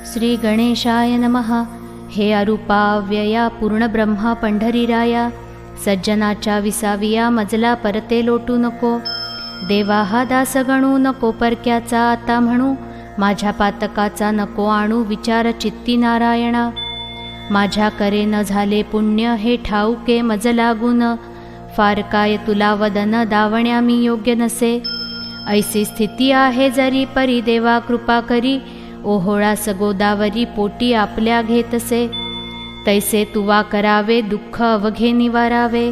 श्री गणेशाय नमः। हे अरूपाव्यया पूर्णब्रह्मा पंढरीराया, सज्जनाच्या विसाविया मजला परते लोटू नको। देवा हा दास गणू नको परक्याचा आता म्हणू, माझ्या पातकाचा नको आणू विचार चित्ती नारायणा। माझ्या करे न झाले पुण्य हे ठाऊके मज लागून, फार काय तुला वदन दावण्या मी योग्य नसे। ऐसी स्थिती आहे जरी परी देवा कृपा करी, ओहोळास गोदावरी पोटी आपल्या घेतसे। तैसे तुवा करावे दुःख अवघे निवारावे,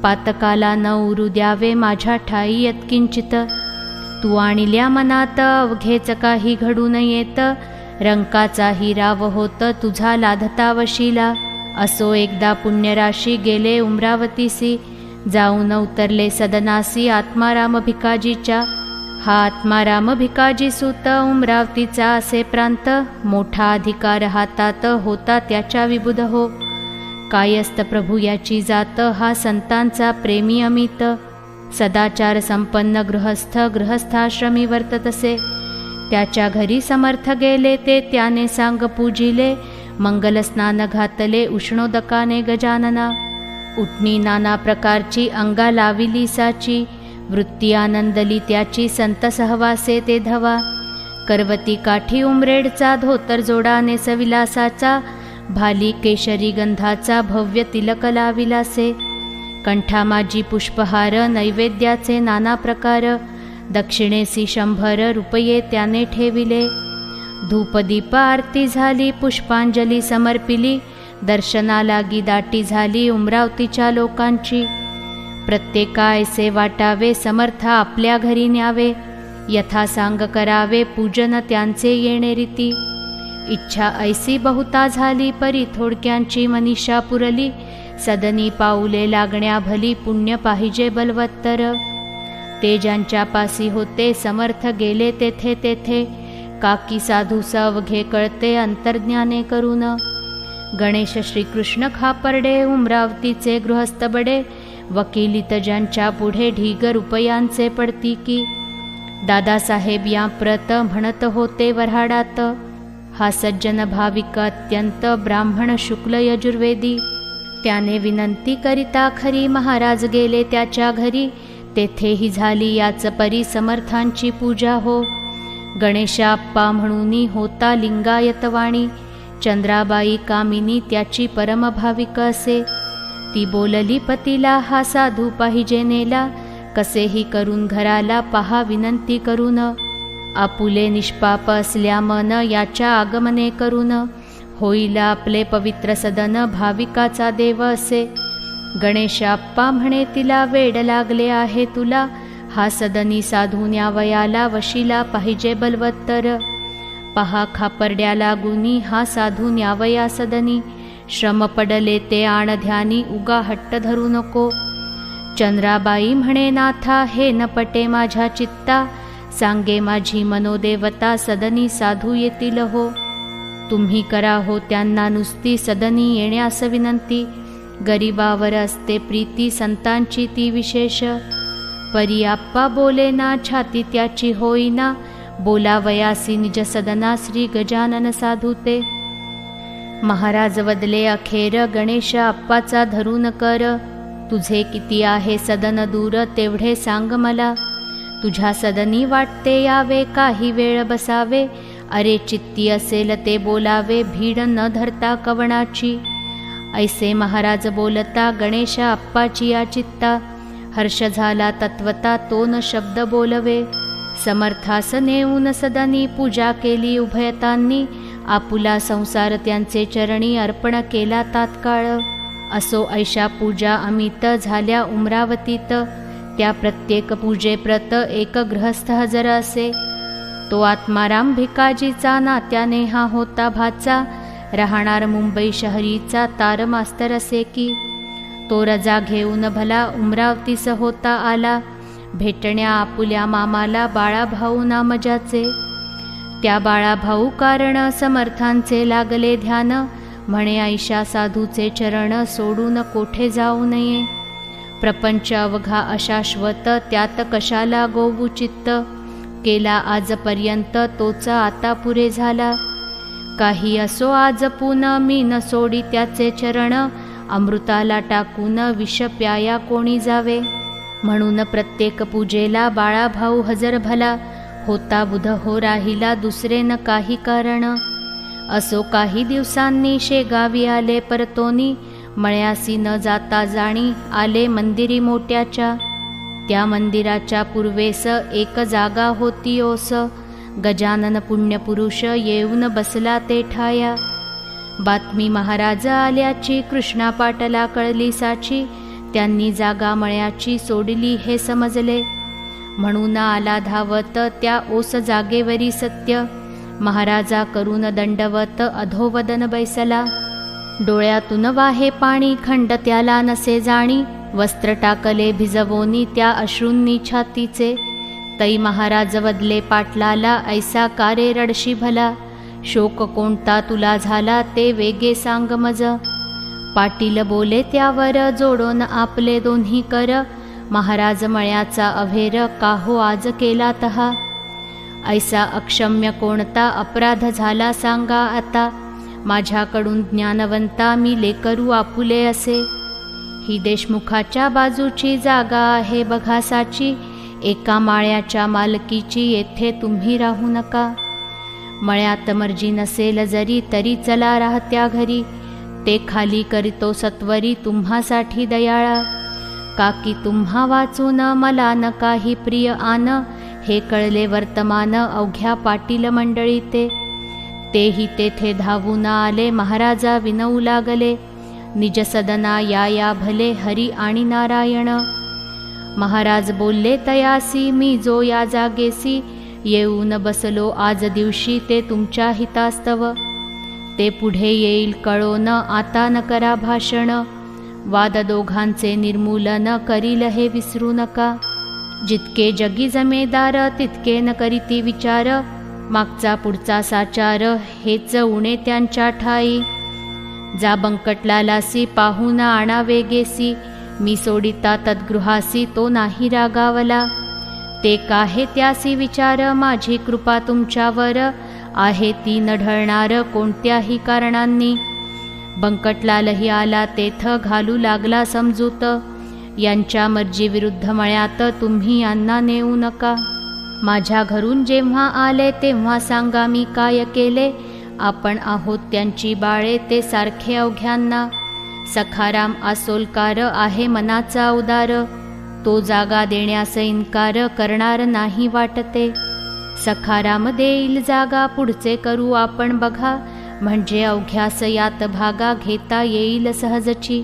पातकाला न उरू द्यावे माझ्या ठाई यत्किंचित। तू आणिल्या मनात अवघेच काही घडून येत, रंकाचा हिराव होत तुझा लाधता वशिला। असो एकदा पुण्यराशी गेले उमरावतीसी, जाऊन उतरले सदनासी आत्माराम भिकाजीच्या। हा आत्माराम भिकाजी सुत उमरावतीचा असे प्रांत, मोठा अधिकार हातात होता त्याच्या विबुध हो। कायस्त प्रभू याची जात हा संतांचा प्रेमी अमित, सदाचार संपन्न गृहस्थ गृहस्थाश्रमी वर्ततसे। त्याच्या घरी समर्थ गेले ते त्याने सांग पूजिले, मंगल स्नान घातले उष्णोदकाने गजानना। उठणी नाना प्रकारची अंगा लाविली साची, वृत्ती आनंदली त्याची संत सहवासे ते धवा। करवती काठी उमरेडचा धोतर जोडाने सविलासाचा, भाली केशरी गंधाचा भव्य तिलक लाविलासे। कंठा माझी पुष्पहार नैवेद्याचे नाना प्रकार, दक्षिणेसी 100 रुपये त्याने ठेविले। धूपदीप आरती झाली पुष्पांजली समर्पिली, दर्शना लागी दाटी झाली उमरावतीच्या लोकांची। प्रत्येका ऐसे वाटावे समर्थ आपल्या घरी न्यावे, यथा सांग करावे पूजन त्यांचे येणे रीती। इच्छा ऐसी बहुता झाली परी थोडक्यांची मनीषा पुरली, सदनी पाऊले लागण्या भली पुण्य पाहिजे बलवत्तर। ते ज्यांच्या पासी होते समर्थ गेले तेथे तेथे, काकी साधू अवघे कळते अंतर्ज्ञाने करून। गणेश श्रीकृष्ण खापर्डे उमरावतीचे गृहस्थ बडे, वकिलीत ज्यांच्या पुढे ढीग रुपयांचे पडती की। दादासाहेब या प्रत म्हणत होते वऱ्हाडात, हा सज्जन भाविक अत्यंत ब्राह्मण शुक्ल यजुर्वेदी। त्याने विनंती करिता खरी महाराज गेले त्याच्या घरी, तेथेही झाली याच परी समर्थांची पूजा हो। गणेशाप्पा म्हणूनी होता लिंगायतवाणी, चंद्राबाई कामिनी त्याची परमभाविक असे। ती बोलली पतीला हा साधू पाहिजे नेला, कसेही करून घराला पहा विनंती करून। आपुले निष्पाप असल्या मन याच्या आगमने करून, होईल आपले पवित्र सदन भाविकाचा देव असे। गणेशाप्पा म्हणे तिला वेड लागले आहे तुला, हा सदनी साधू न्यावयाला वशिला पाहिजे बलवत्तर। पहा खापर्ड्या लागुनी हा साधू न्यावया सदनी, श्रम पडले ते आण ध्यानी उगा हट्ट धरू नको। चंद्राबाई म्हणे नाथा हे न पटे माझ्या चित्ता, सांगे माझी मनोदेवता सदनी साधू येतील हो। तुम्ही करा हो त्यांना नुसती सदनी येण्यास विनंती, गरिबावर असते प्रीती संतांची ती विशेष। परी आप्पा बोले ना छाती त्याची होईना, बोलावयासी निज सदना श्री गजानन साधू ते। महाराज वदले अखेर गणेश आप्पाचा धरून कर, तुझे किती आहे सदन दूर तेवढे सांग मला। तुझ्या सदनी वाटते यावे काही वेळ बसावे, अरे चित्ती असेल ते बोलावे भीड न धरता कवणाची। ऐसे महाराज बोलता गणेश आप्पाची या चित्ता, हर्ष झाला तत्वता तो न शब्द बोलवे। समर्थास नेऊन सदनी पूजा केली उभयतांनी, आपुला संसार त्यांचे चरणी अर्पण केला तात्काळ। असो ऐशा पूजा अमित झाल्या उमरावतीत, त्या प्रत्येक पूजेप्रत एक गृहस्थ हजर असे। तो आत्माराम भिकाजीचा नात्याने हा होता भाचा, राहणार मुंबई शहरीचा तार मास्तर असे की। तो रजा घेऊन भला उमरावतीस होता आला, भेटण्या आपुल्या मामाला बाळाभाऊ नामजाचे। त्या बाळाभाऊ कारण समर्थांचे लागले ध्यान, म्हणे ऐशा साधूचे चरण सोडून कोठे जाऊ नये। प्रपंच अवघा अशाश्वत त्यात कशाला गोवू चित्त, केला आजपर्यंत तोच आता पुरे झाला। काही असो आज पुन मी न सोडी त्याचे चरण, अमृताला टाकून विष प्याया कोणी जावे. म्हणून प्रत्येक पूजेला बाळाभाऊ हजर भला, होता बुध हो राहिला दुसरे न काही कारण. असो काही दिवसांनी शेगावी आले परतोनी, मळ्यासी न जाता जाणी आले मंदिरी मोठ्याच्या. त्या मंदिराच्या पूर्वेस एक जागा होती ओस, गजानन पुण्यपुरुष येऊन बसला ते ठाया. बातमी महाराज आल्याची कृष्णा पाटला कळली साची, त्यांनी जागा मळ्याची सोडली हे समजले. म्हणून आला धावत त्या ओस जागेवरी सत्य, महाराजा करून दंडवत अधोवदन बैसला. डोळ्यातून वाहे पाणी खंड त्याला नसे जाणी, वस्त्र टाकले भिजवोनी त्या अश्रूंनी छातीचे. तै महाराज वदले पाटलाला ऐसा कारे रडशी भला, शोक कोणता तुला झाला ते वेगे सांग मज. पाटील बोले त्यावर जोडून आपले दोन्ही कर, महाराज मळ्याचा अभेर काहो आज केला तहा. ऐसा अक्षम्य कोणता अपराध झाला सांगा आता, माझ्याकडून ज्ञानवंता मी लेकरू आपुले असे. ही देशमुखाच्या बाजूची जागा आहे बघासाची, एका माळ्याच्या मालकीची येथे तुम्ही राहू नका. मळ्यात मर्जी नसेल जरी तरी चला राहत्या घरी, ते खाली करीतो सत्वरी तुम्हासाठी दयाळा. काकी तुम्हा वाचून मला न काही प्रिय आन, हे कळले वर्तमान अवघ्या पाटील मंडळी ते. तेही तेथे धावून आले महाराजा विनवू लागले, निज सदना या भले हरी आणि नारायण. महाराज बोलले तयासी मी जो या जागेसी, येऊन बसलो आज दिवशी ते तुमच्या हितास्तव. ते पुढे येईल कळोन आता न करा भाषण, वाद दोघांचे निर्मूलन करील हे विसरू नका. जितके जगी जमेदार तितके न करीती विचार, मागचा पुढचा साचार हेच उणे त्यांच्या ठाई. जा बंकटलालासी पाहून आणा वेगेसी, मी सोडिता तद्गृहासी तो नाही रागावला. ते काहे त्यासी विचार माझी कृपा तुमच्यावर, आहे ती न ढळणार कोणत्याही कारणांनी. बंकटलालही आला तेथ घालू लागला समजूत, यांच्या मर्जी विरुद्ध मळ्यात तुम्ही यांना नेऊ नका. माझ्या घरून जेव्हा आले तेव्हा सांगा मी काय केले, आपण आहोत त्यांची बाळे ते सारखे अवघ्यांना. सखाराम आसोलकार आहे मनाचा उदार, तो जागा देण्यास इन्कार करणार नाही वाटते. सखाराम देईल जागा पुढचे करू आपण बघा, म्हणजे अवघ्यास यात भागा घेता येईल सहजची.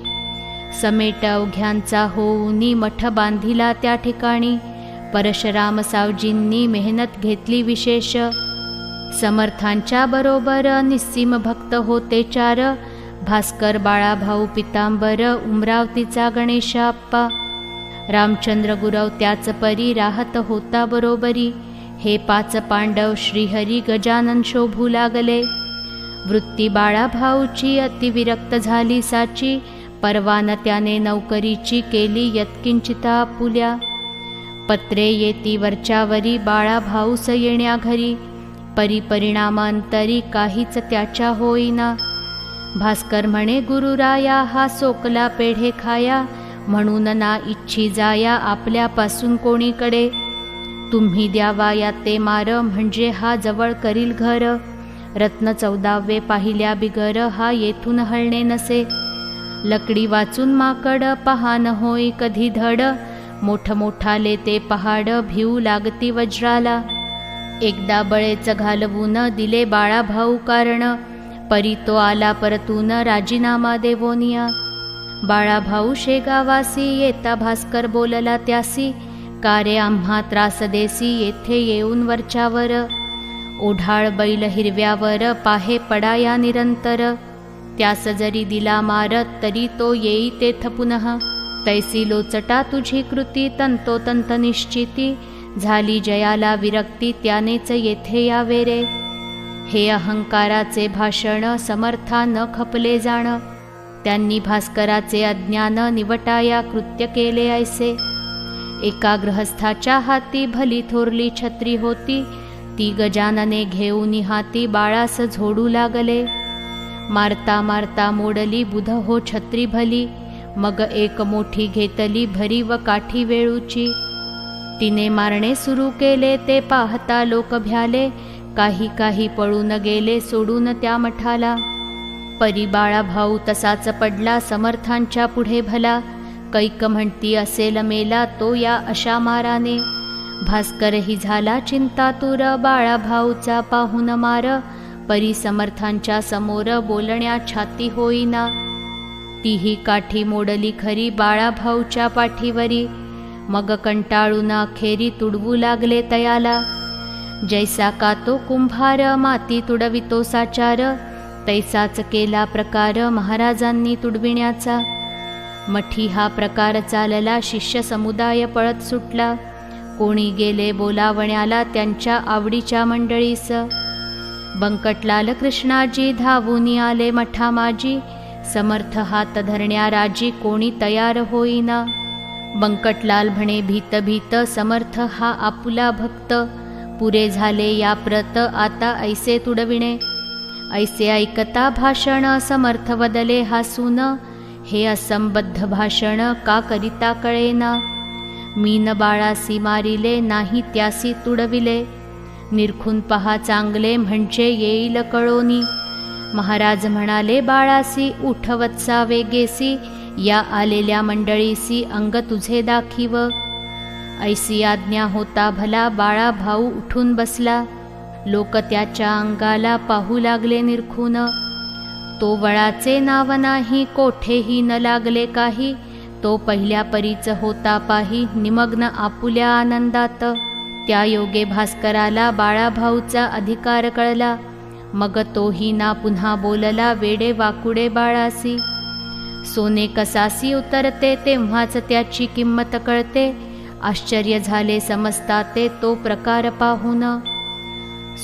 समेट अवघ्यांचा होऊनी मठ बांधिला त्या ठिकाणी, परशुराम सावजींनी मेहनत घेतली विशेष. समर्थांच्या बरोबर निस्सीम भक्त होते चार, भास्कर बाळाभाऊ पितांबर उमरावतीचा गणेशाप्पा. रामचंद्र गुरव त्याच परी राहत होता बरोबरी, हे 5 पांडव श्रीहरी गजानन शोभू लागले. वृत्ती बाळाभाऊची अतिविरक्त झाली साची, परवान त्याने नौकरीची केली यत्किंचिता आपुल्या. पत्रे येती वरच्यावरी बाळाभाऊस येण्या घरी, परिपरिणामांतरी काहीच त्याच्या होईना. भास्कर म्हणे गुरुराया हा सोकला पेढे खाया, म्हणून ना इच्छी जाया आपल्यापासून कोणीकडे. तुम्ही द्यावा या ते मार, म्हणजे हा जवळ करील घर. रत्न 14वे पाहिल्या बिगर, हा येथून हलणे नसे. लकडी वाचून माकड पहान होई कधी धड, मोठमोठाले ते पहाड भिऊ लागती वज्राला. एकदा बळेच घालवून दिले बाळाभाऊ कारण, परी तो आला परतून राजीनामा देवोनिया. बाळाभाऊ शेगावासी येता भास्कर बोलला त्यासी, कारे आम्हा त्रास देसी येथे येऊन वरच्यावर. ओढाळ बैल हिरव्यावर पाहे पडाया निरंतर, त्यास जरी दिला मारत तरी तो येई तेथ पुनः. तैसी लोचटा तुझी कृती तंतोतंत निश्चिती, झाली जयाला विरक्ती त्यानेच येथे यावे रे. हे अहंकाराचे भाषण समर्था न खपले जाण, त्यांनी भास्कराचे अज्ञान निवटाया कृत्य केले ऐसे. एका गृहस्थाच्या हाती भली थोरली छत्री होती, ती गजानने घेऊन हाती बाळास झोडू लागले. मारता मारता मोडली बुध हो छत्री भली, मग एक मोठी घेतली भरी व काठी वेळूची. तिने मारणे सुरू केले ते पाहता लोक भ्याले, काही काही पळून गेले सोडून त्या मठाला. परी बाळा भाऊ तसाच पडला समर्थांच्या पुढे भला, कैक म्हणती असेल मेला तो या अशा माराने. भास्करही झाला चिंतातुर बाळा भाऊचा पाहून मार, परी समर्थांच्या समोर बोलण्या छाती होईना. तीही काठी मोडली खरी बाळा भाऊच्या पाठीवरी, मग कंटाळून अखेरी तुडवू लागले तयाला. जैसा का तो कुंभार माती तुडवितो साचार, तैसाच केला प्रकार महाराजांनी तुडविण्याचा. मठी हा प्रकार चालला शिष्य समुदाय पळत सुटला, कोणी गेले बोलावण्याला त्यांच्या आवडीच्या मंडळीस. बंकटलाल कृष्णाजी धावून आले मठामाजी, समर्थ हात धरण्या राजी कोणी तयार होईना. बंकटलाल म्हणे भीत भीत समर्थ हा आपुला भक्त, पुरे झाले या प्रत आता ऐसे तुडविणे. ऐसे ऐकता भाषण समर्थ वदले हसून, हे असंबद्ध भाषण का करिता कळेना. मीन बाळासी मारिले नाही त्यासी तुडविले, निरखून पहा चांगले म्हणजे येईल कळोनी. महाराज म्हणाले बाळासी उठ वत्सा वेगेसी, या आलेल्या मंडळीसी अंग तुझे दाखीव. ऐसी आज्ञा होता भला बाळा भाऊ उठून बसला, लोक त्याच्या अंगाला पाहू लागले निरखून. तो वळाचे नाव नाही कोठेही न लागले काही, तो पहिल्या परीच होता पाही निमग्न आपुल्या आनंदात. त्या योगे भास्कराला बाळा भाऊचा अधिकार कळला, मग तोही ना पुन्हा बोलला वेडे वाकुडे बाळासी. सोने कसासी उतरते तेव्हाच त्याची किंमत कळते, आश्चर्य झाले समजता ते तो प्रकार पाहून.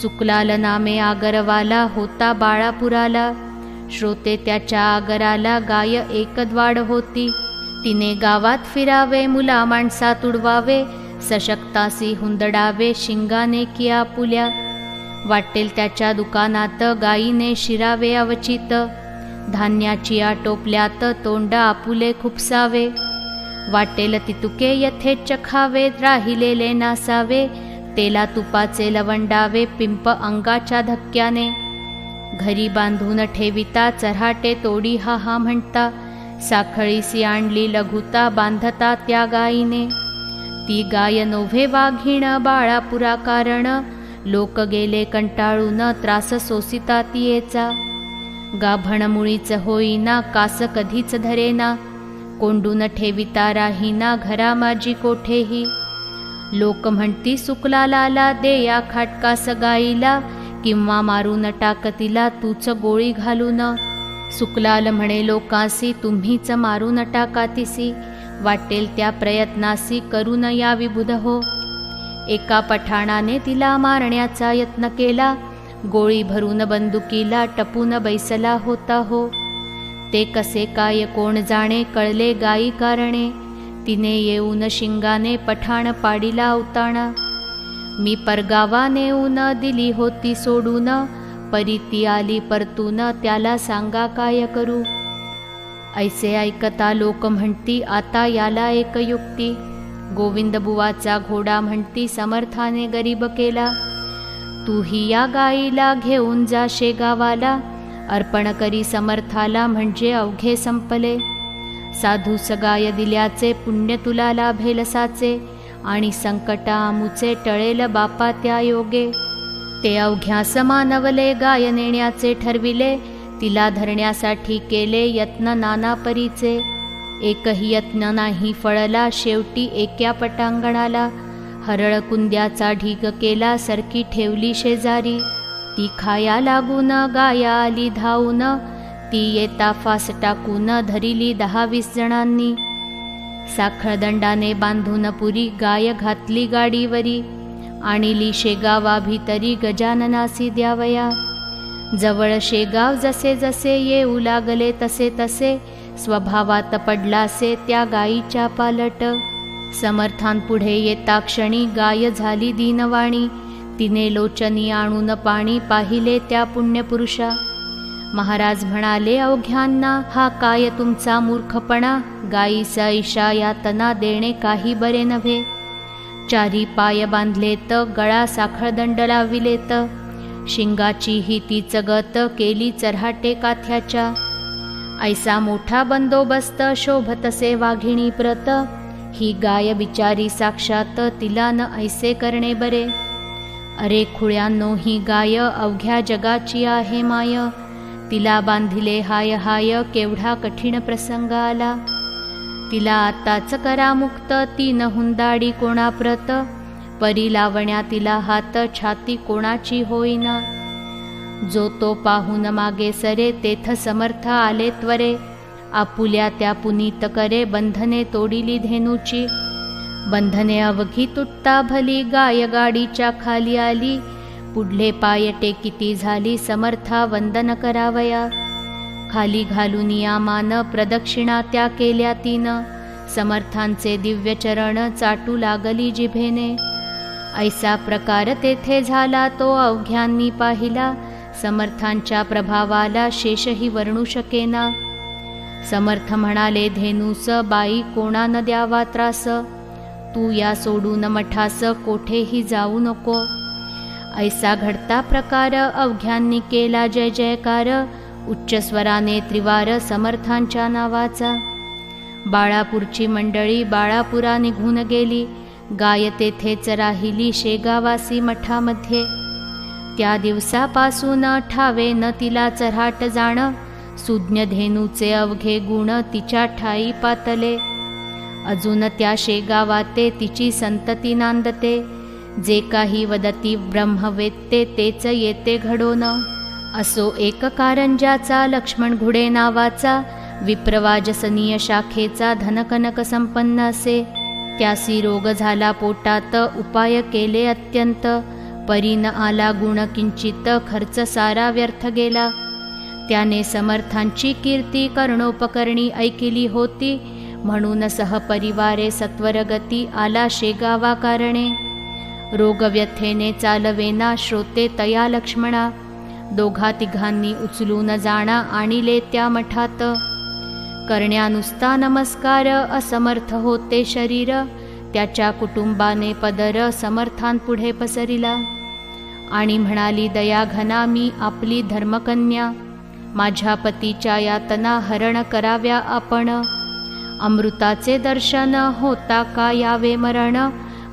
सुकलाल नामे आगरवाला होता बाळापुराला, श्रोते त्याच्या आगराला गाय एकद्वाड होती. तिने गावात फिरावे मुला माणसा तुडवावे, सशक्तासी हुंदडावे शिंगाने किया पुल्या. वाटेल त्याच्या दुकानात गायीने शिरावे अवचित, धान्याची टोपल्यात तोंड आपुले खुपसावे. वाटेल तितुके यथेच्छ खावे राहिलेले नासावे, तेला तुपाचे लवंडावे पिंप अंगाच्या धक्क्याने. घरी बांधून ठेविता चऱ्हाटे तोडी हा हा म्हणता, साखळीसी आणली लघुता बांधता त्या गायीने. ती गाय नोव्हे वाघीण बाळापुरा कारण, लोक गेले कंटाळून त्रास सोसिता तियेचा. गाभण मुळीच होईना कास कधीच धरेना, कोंडून ठेविता राहीना घरा माझी कोठेही. लोक म्हणती सुकलालाला दे या खाटकास गाईला, किंवा मारून टाकतीला तूच गोळी घालून. सुकलाल म्हणे लोकांसी तुम्हीच मारून टाकातीसी, वाटेल त्या प्रयत्नासी करून या विबुध हो. एका पठाणाने तिला मारण्याचा यत्न केला, गोळी भरून बंदुकीला टपून बैसला होता हो. ते कसे काय कोण जाणे कळले गायी कारणे, तिने येऊन शिंगाने पठाण पाडीला अवताणा. मी परगावा नेऊन दिली होती सोडून, परी ती आली परतून त्याला सांगा काय करू. ऐसे ऐकता लोक म्हणती आता याला एक युक्ती, गोविंद बुवाचा घोडा म्हणती समर्थाने गरीब केला. तूही या गाईला घेऊन जा शेगावाला, अर्पण करी समर्थाला म्हणजे अवघे संपले. साधूस गाय दिल्याचे पुण्य तुला लाभेल साचे, आणि संकटा आमुचे टळेल बापा त्या योगे. ते अवघ्या समानवले गाय नेण्याचे ठरविले, तिला धरण्यासाठी केले यत्न नाना परीचे. एकही यत्न नाही फळला शेवटी एक्या पटांगणाला, हरळ कुंद्याचा ढीग केला सरकी ठेवली शेजारी. ती खाया लागून गाया आली धावून, ती येता फास टाकून धरिली 10-20 जणांनी. साखळदंडाने बांधून पुरी गाय घातली गाडीवरी, आणिली शेगावा भितरी गजाननासी द्यावया. जवळ शेगाव जसे जसे येऊ लागले तसे तसे, स्वभावात पडलासे त्या गायीच्या पालट. समर्थांपुढे येता क्षणी गाय झाली दीनवाणी, तिने लोचनी आणून पाणी पाहिले त्या पुण्यपुरुषा. महाराज म्हणाले अवघ्यांना, हा काय तुमचा मूर्खपणा, गायीचा इशा यातना देणे काही बरे नव्हे. चारी पाय बांधलेत, गळा साखळदंड लाविलेत, शिंगाची ही तीच गत केली चऱ्हाटे काथ्याच्या. ऐसा मोठा बंदोबस्त शोभतसे वाघिणी प्रत, ही गाय बिचारी साक्षात तिला न ऐसे करणे बरे. अरे खुळ्यांनो, ही गाय अवघ्या जगाची आहे माय, तिला बांधिले हाय हाय केवढा कठीण प्रसंग आला. तिला आताच करा मुक्त, ती न हुंदाडी कोणाप्रत, परी लावण्या तिला हात छाती कोणाची होईना. जो तो पाहून मागे सरे, तेथ समर्थ आले त्वरे, आपुल्या त्या पुनीत करे, बंधने तोडिली धेनूची. बंधने अवघी तुटता भली, गाय गाडीच्या खाली आली, पुढले पाय टेकिती झाली, समर्था वंदन करावया. खाली घालून या मान, प्रदक्षिणा त्या केल्या तिनं, समर्थांचे दिव्य चरण चाटू लागली जिभेने. ऐसा प्रकार तेथे झाला तो अवघ्यांनी पाहिला, समर्थांच्या प्रभावाला शेषही वर्णू शकेना. समर्थ म्हणाले धेनूस, बाई कोणा न द्यावा त्रास, तू या सोडून मठास कोठेही जाऊ नको. ऐसा घडता प्रकार अवघ्यांनी केला जय जयकार, उच्च स्वराने त्रिवार समर्थांच्या नावाचा. बाळापूरची मंडळी बाळापुरा निघून गेली, गाय तेथेच राहिली शेगावासी मठामध्ये. त्या दिवसापासून ठावे न तिला चऱ्हाट जाण, सुज्ञ धेनूचे अवघे गुण तिच्या ठाई पातले. अजून त्या शेगावाते तिची संतती नांदते, जे काही वदती ब्रह्मवेत्ते तेच येते घडोन. असो एक कारंजाचा लक्ष्मण घुडे नावाचा, विप्रवाजसनीय शाखेचा धनकनक संपन्न असे. त्यासी रोग झाला पोटात, उपाय केले अत्यंत, परी न आला गुण किंचित, खर्च सारा व्यर्थ गेला. त्याने समर्थांची कीर्ती कर्णोपकरणी ऐकिली होती, म्हणून सहपरिवारे सत्वरगती आला शेगावा कारणे. रोगव्यथेने चालवेना श्रोते तया लक्ष्मणा, दोघा तिघांनी उचलून जाणा आणिले त्या मठात. करण्या नुसता नमस्कार असमर्थ होते शरीर, त्याच्या कुटुंबाने पदर समर्थांपुढे पसरिला. आणि म्हणाली दयाघना मी आपली धर्मकन्या, माझ्या पतीच्या यातना हरण कराव्या आपण. अमृताचे दर्शन होता का यावे मरण,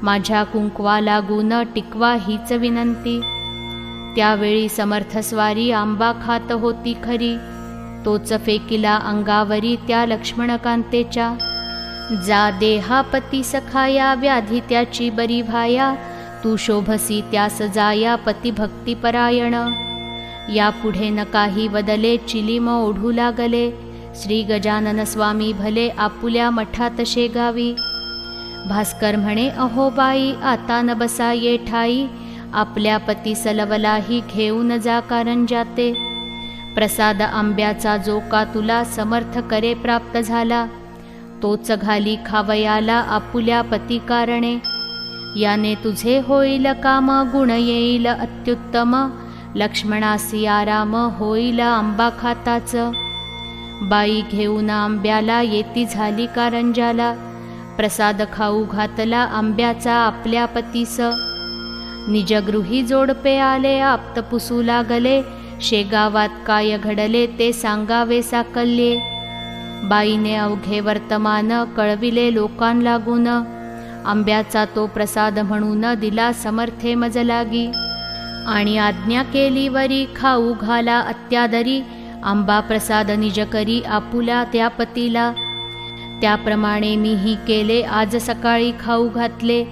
माझ्या कुंकवा लागून टिकवा हीच विनंती. त्यावेळी समर्थस्वारी आंबा खात होती खरी, तोच फेकिला अंगावरी त्या लक्ष्मणकांतेच्या. जा देहापती सखाया व्याधी त्याची बरी व्हाया, तू शोभसी त्यास जाया पतिभक्तिपरायण. यापुढे न काही वदले चिलीम ओढू लागले, श्री गजानन स्वामी भले आपुल्या मठात शेगावी. भास्कर म्हणे अहो बाई आता न बसा ये ठाई, आपल्या पती सलवलाही घेऊन जा कारंजाते. प्रसाद आंब्याचा जो का तुला समर्थ करे प्राप्त झाला, तोच घाली खावयाला आपुल्या पती कारणे. याने तुझे होईल काम गुण येईल अत्युत्तम, लक्ष्मणासी आराम होईल आंबा खाताच. बाई घेऊन आंब्याला येती झाली कारंजाला, प्रसाद खाऊ घातला आंब्याचा आपल्या पतीस. निजगृही जोडपे आले आप्त पुसू लागले, शेगावात काय घडले ते सांगावे साकल्ये. बाईने अवघे वर्तमान कळविले लोकां लागून, आंब्याचा तो प्रसाद म्हणून दिला समर्थे मजलागी. आणि आज्ञा केली वरी खाऊ घाला अत्यादरी, आंबा प्रसाद निज करी आपुल्या त्या पतीला. त्याप्रमाणे मीही केले आज सकाळी खाऊ घातले,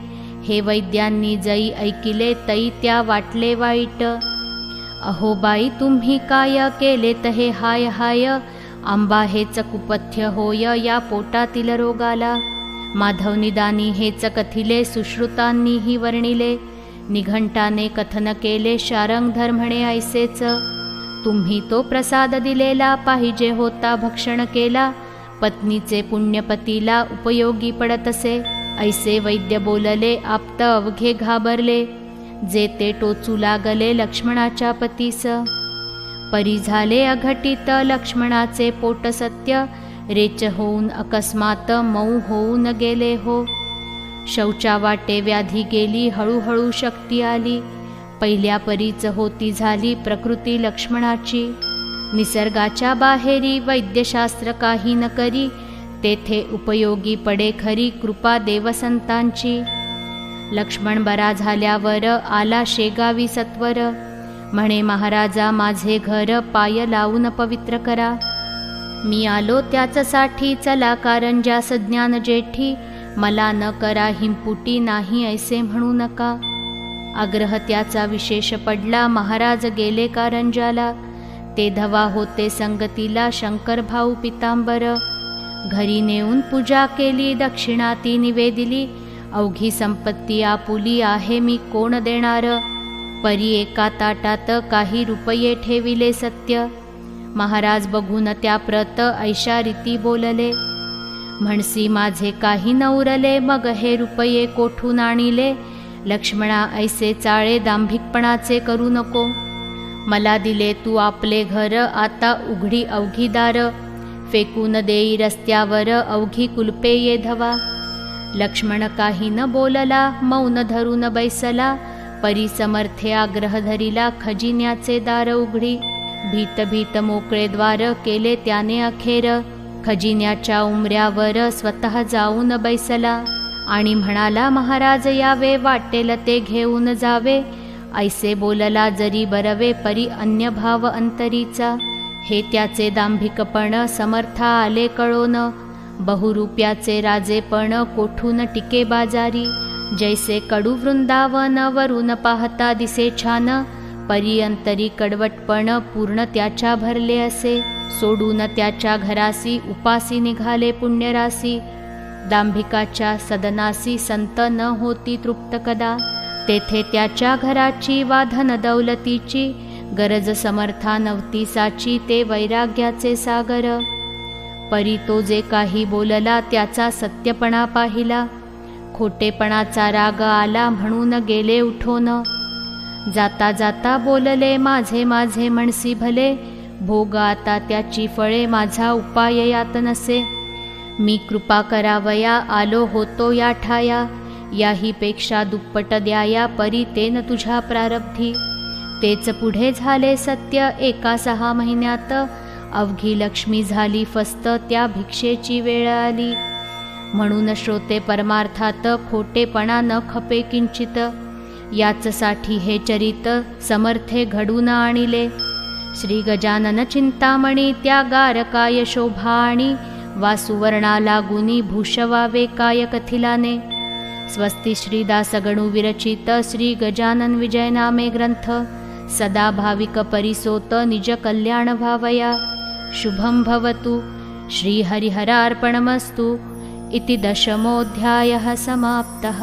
हे वैद्यांनी जई ऐकिले तई त्या वाटले वाईट. अहो बाई तुम्ही काय केले तहे हाय हाय, आंबा हेच कुपथ्य होय या पोटातील रोगाला. माधव निदानी हेच कथिले सुश्रुतांनीही वर्णिले, निघंटाने कथन केले शारंगधर म्हणे ऐसेच. तुम्ही तो प्रसाद दिलेला पाहिजे होता भक्षण केला, पत्नीचे पुण्यपतीला उपयोगी पडत असे. ऐसे वैद्य बोलले आप्त अवघे घाबरले, जे ते टोचू लागले लक्ष्मणाच्या पतीस. परी झाले अघटित लक्ष्मणाचे पोट सत्य, रेच होऊन अकस्मात मऊ होऊन गेले हो. शौचा वाटे व्याधी गेली, हळूहळू शक्ती आली, पहिल्या परीच होती झाली प्रकृती लक्ष्मणाची. निसर्गाच्या बाहेरी वैद्यशास्त्र काही न करी, तेथे उपयोगी पडे खरी कृपा देवसंतांची. लक्ष्मण बरा झाल्यावर आला शेगावी सत्वर, म्हणे महाराजा माझे घर पाय लावून पवित्र करा. मी आलो त्याचसाठी चला कारंजास ज्ञान जेठी, मला न करा हिंपुटी नाही ऐसे म्हणू नका. आग्रह त्याचा विशेष पडला, महाराज गेले कारंजाला, ते धवा होते संगतीला शंकर भाऊ पितांबर. घरी नेऊन पूजा केली, दक्षिणा ती निवेदिली, अवघी संपत्ती आपुली आहे मी कोण देणार. परी एका ताटात काही रुपये ठेविले सत्य, महाराज बघून त्या प्रत ऐशा रीती बोलले. म्हणसी माझे काही न उरले, मग हे रुपये कोठून आणिले. लक्ष्मणा ऐसे चाळे दांभिकपणाचे करू नको, मला दिले तू आपले घर, आता उघडी अवघी दार. फेकून देई रस्त्यावर अवघी कुलपे ये धवा. लक्ष्मण काही न बोलला, मौन धरून बैसला, परी समर्थे आग्रह धरिला, खजिन्याचे दार उघडी. भीत भीत मोकळे द्वार केले त्याने अखेर, खजिन्याच्या उमऱ्यावर स्वतः जाऊन बैसला. आणि म्हणाला महाराज यावे, वाटेल ते घेऊन जावे. ऐसे बोलला जरी बरवे, परी अन्य भाव अंतरीचा. हे त्याचे दांभिकपण समर्था आले कळोन, बहुरूप्याचे राजेपण कोठून टिके बाजारी. जैसे कडू वृंदावन वरून पाहता दिसे छान, परी अंतरी कडवटपण पूर्ण त्याच्या भरले असे. सोडून त्याच्या घरासी उपासी निघाले पुण्यरासी. दांभिकाच्या सदनासी संत न होती तृप्त कदा, तेथे त्याच्या घराची वा धन दौलतीची गरज समर्था नवतीसाची. ते वैराग्याचे सागर. परी तो जे काही बोलला त्याचा सत्यपणा पाहिला, खोटेपणाचा राग आला म्हणून गेले उठोन. जाता जाता बोलले माझे माझे म्हणसी भले, भोग आता त्याची फळे माझा उपाय यात नसे. मी कृपा करावया आलो होतो या ठाया, याही पेक्षा दुप्पट द्याया परी तेन तुझ्या प्रारब्धी. तेच पुढे झाले सत्य, एका 6 महिन्यात अवघी लक्ष्मी झाली फस्त, त्या भिक्षेची वेळ आली. म्हणून श्रोते परमार्थात खोटेपणा न खपे किंचित, याचसाठी हे चरित समर्थे घडून आणिले. श्री गजानन चिंतामणी त्या गारकाय शोभाणी, वासुवर्णा लागुनी भूषवावे काय कथिलाने. स्वस्ति श्रीदासगणु विरचित श्री गजानन विजय नामे ग्रंथ, सदा भाविक परिसोत निज कल्याण भावया. शुभं भवतु. श्री हरिहरार्पणमस्तु. इति 10मोऽध्यायः समाप्तः.